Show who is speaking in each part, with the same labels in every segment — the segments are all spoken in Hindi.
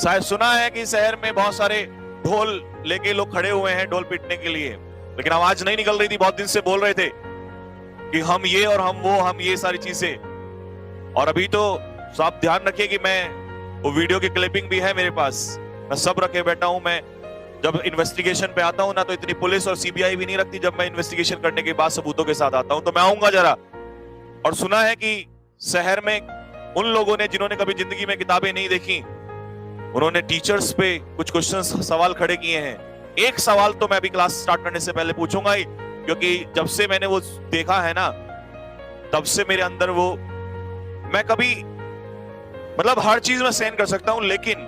Speaker 1: शायद सुना है कि शहर में बहुत सारे ढोल लेके लोग खड़े हुए हैं ढोल पीटने के लिए, लेकिन आवाज नहीं निकल रही थी। बहुत दिन से बोल रहे थे कि हम ये और हम वो, हम ये सारी चीजें। और अभी तो आप ध्यान रखिए कि मैं वो वीडियो की क्लिपिंग भी है मेरे पास, मैं सब रखे बैठा हूं। मैं जब इन्वेस्टिगेशन पे आता हूं ना, तो इतनी पुलिस और सीबीआई भी नहीं रखती। जब मैं इन्वेस्टिगेशन करने के बाद सबूतों के साथ आता हूं तो मैं आऊंगा जरा। और सुना है कि शहर में उन लोगों ने जिन्होंने कभी जिंदगी में किताबें नहीं देखी, उन्होंने टीचर्स पे कुछ क्वेश्चंस, सवाल खड़े किए हैं। एक सवाल तो मैं अभी क्लास स्टार्ट करने से पहले पूछूंगा ही, क्योंकि जब से मैंने वो देखा है ना, तब से मेरे अंदर वो, मैं कभी मतलब हर चीज में सहन कर सकता हूं, लेकिन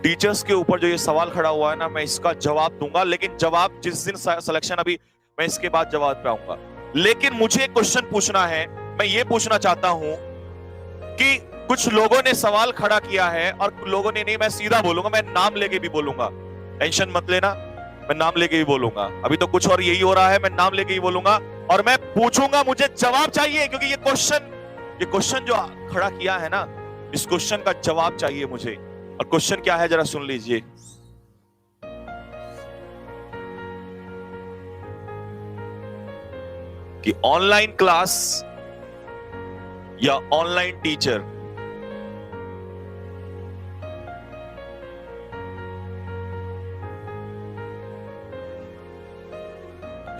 Speaker 1: टीचर्स के ऊपर जो ये सवाल खड़ा हुआ है ना, मैं इसका जवाब दूंगा। लेकिन जवाब जिस दिन सिलेक्शन, अभी मैं इसके बाद जवाब पे आऊंगा। लेकिन मुझे एक क्वेश्चन पूछना है। मैं ये पूछना चाहता हूं कि कुछ लोगों ने सवाल खड़ा किया है और लोगों ने नहीं, मैं सीधा बोलूंगा, मैं नाम लेके भी बोलूंगा, टेंशन मत लेना, मैं नाम लेके भी बोलूंगा। अभी तो कुछ और यही हो रहा है, मैं नाम लेके ही बोलूंगा और मैं पूछूंगा, मुझे जवाब चाहिए। क्योंकि ये क्वेश्चन जो खड़ा किया है ना, इस क्वेश्चन का जवाब चाहिए मुझे। और क्वेश्चन क्या है जरा सुन लीजिए। कि ऑनलाइन क्लास या ऑनलाइन टीचर,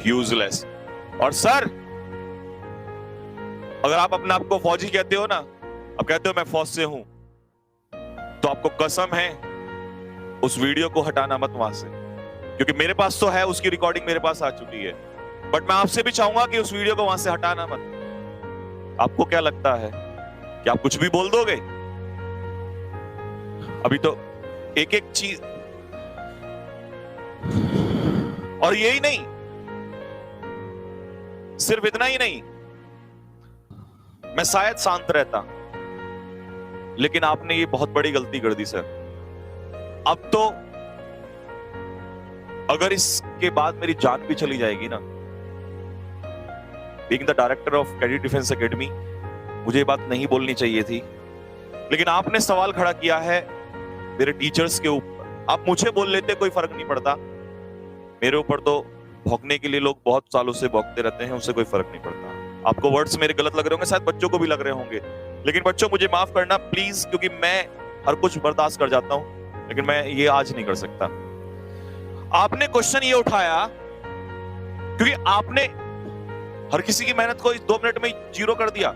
Speaker 1: यूजलेस। और सर, अगर आप अपने आप को फौजी कहते हो ना, अब कहते हो मैं फौज से हूं, तो आपको कसम है उस वीडियो को हटाना मत वहां से, क्योंकि मेरे पास तो है, उसकी रिकॉर्डिंग मेरे पास आ चुकी है। बट मैं आपसे भी चाहूंगा कि उस वीडियो को वहां से हटाना मत। आपको क्या लगता है कि आप कुछ भी बोल दोगे? अभी तो एक एक चीज, और यही नहीं, सिर्फ इतना ही नहीं, मैं शायद शांत रहता, लेकिन आपने ये बहुत बड़ी गलती कर दी सर। अब तो अगर इसके बाद मेरी जान भी चली जाएगी ना, being the director of cadet defence academy, मुझे ये बात नहीं बोलनी चाहिए थी, लेकिन आपने सवाल खड़ा किया है मेरे टीचर्स के ऊपर। आप मुझे बोल लेते, कोई फर्क नहीं पड़ता, मेरे ऊपर तो भौंकने के लिए लोग बहुत सालों से भौंकते रहते हैं, उससे कोई फर्क नहीं पड़ता। आपको वर्ड्स मेरे गलत लग रहे होंगे, शायद बच्चों को भी लग रहे होंगे, लेकिन बच्चों मुझे माफ करना प्लीज, क्योंकि मैं हर कुछ बर्दाश्त कर जाता हूं, लेकिन मैं ये आज नहीं कर सकता। आपने क्वेश्चन ये उठाया क्योंकि आपने हर किसी की मेहनत को 2 मिनट में जीरो कर दिया।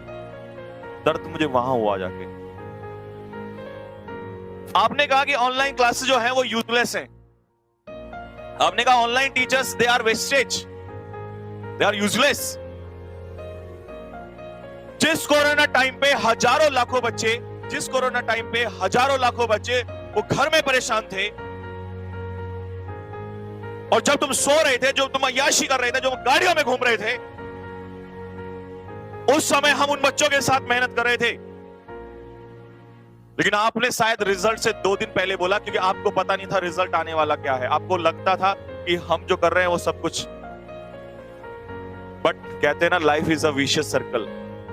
Speaker 1: दर्द मुझे वहां हुआ जाके। आपने कहा कि ऑनलाइन क्लासेस जो है वो यूजलेस हैं। आपने कहा online teachers they are wastage, they are useless. जिस कोरोना टाइम पे हजारों लाखों बच्चे, वो घर में परेशान थे, और जब तुम सो रहे थे, जो तुम अय्याशी कर रहे थे, जो गाड़ियों में घूम रहे थे, उस समय हम उन बच्चों के साथ मेहनत कर रहे थे। लेकिन आपने शायद रिजल्ट से 2 दिन पहले बोला, क्योंकि आपको पता नहीं था रिजल्ट आने वाला क्या है। आपको लगता था कि हम जो कर रहे हैं वो सब कुछ, बट कहते हैं ना, life is a vicious circle.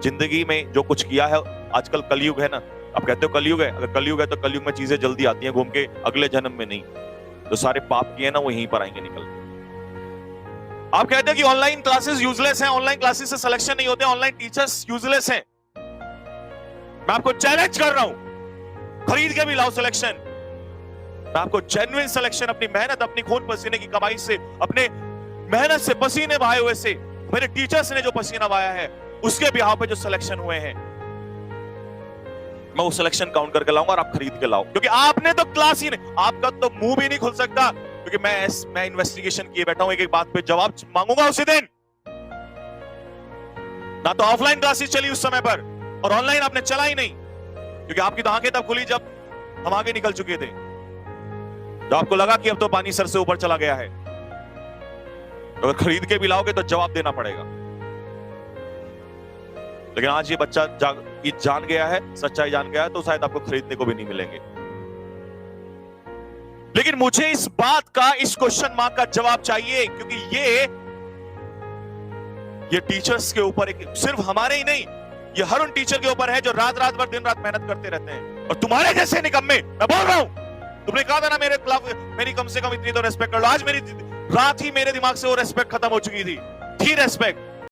Speaker 1: जिंदगी में जो कुछ किया है, आजकल कलयुग है ना, आप कहते हो कलयुग है, अगर कलयुग है तो कलयुग में चीजें जल्दी आती हैं घूम के, अगले जन्म में नहीं। तो सारे पाप किए ना, वो यहीं पर आएंगे निकल। आप कहते हैं कि ऑनलाइन क्लासेस यूजलेस हैं, ऑनलाइन क्लासेस से सिलेक्शन नहीं होते, ऑनलाइन टीचर्स यूजलेस हैं। मैं आपको चैलेंज कर रहा हूं, खरीद के भी लाओ सिलेक्शन। मैं आपको जेन्युइन सिलेक्शन, अपनी मेहनत, अपनी खून पसीने की कमाई से, अपने मेहनत से, पसीने बहाए हुए से, मेरे टीचर्स ने जो पसीना बहाया है, उसके बिहाव पे जो सिलेक्शन हुए हैं, मैं वो सिलेक्शन काउंट करके लाऊंगा और आप खरीद के लाओ। क्योंकि आपने तो क्लास ही नहीं, आपका तो मुंह भी नहीं खुल सकता, क्योंकि मैं इन्वेस्टिगेशन किए बैठा हूं, एक एक बात पे जवाब मांगूंगा उसी दिन। ना तो ऑफलाइन क्लासेस चली उस समय पर, और ऑनलाइन आपने चला ही नहीं, क्योंकि आपकी तो आंखें तब खुली जब हम आगे निकल चुके थे, तो आपको लगा कि अब तो पानी सर से ऊपर चला गया है। अगर खरीद के भी लाओगे तो जवाब देना पड़ेगा। लेकिन आज ये बच्चा जान गया है, सच्चाई जान गया है, तो शायद आपको खरीदने को भी नहीं मिलेंगे। लेकिन मुझे इस बात का, इस क्वेश्चन मार्क का जवाब चाहिए, क्योंकि ये टीचर्स के ऊपर एक, सिर्फ हमारे ही नहीं, ये हर उन टीचर के ऊपर है जो रात रात भर दिन रात मेहनत करते रहते हैं। और तुम्हारे जैसे निकम्मे, मैं बोल रहा हूं, तुमने कहा था ना मेरे खिलाफ मेरी कम से कम इतनी तो रेस्पेक्ट कर लो। आज मेरी रात ही मेरे दिमाग से वो रेस्पेक्ट खत्म हो चुकी थी रेस्पेक्ट।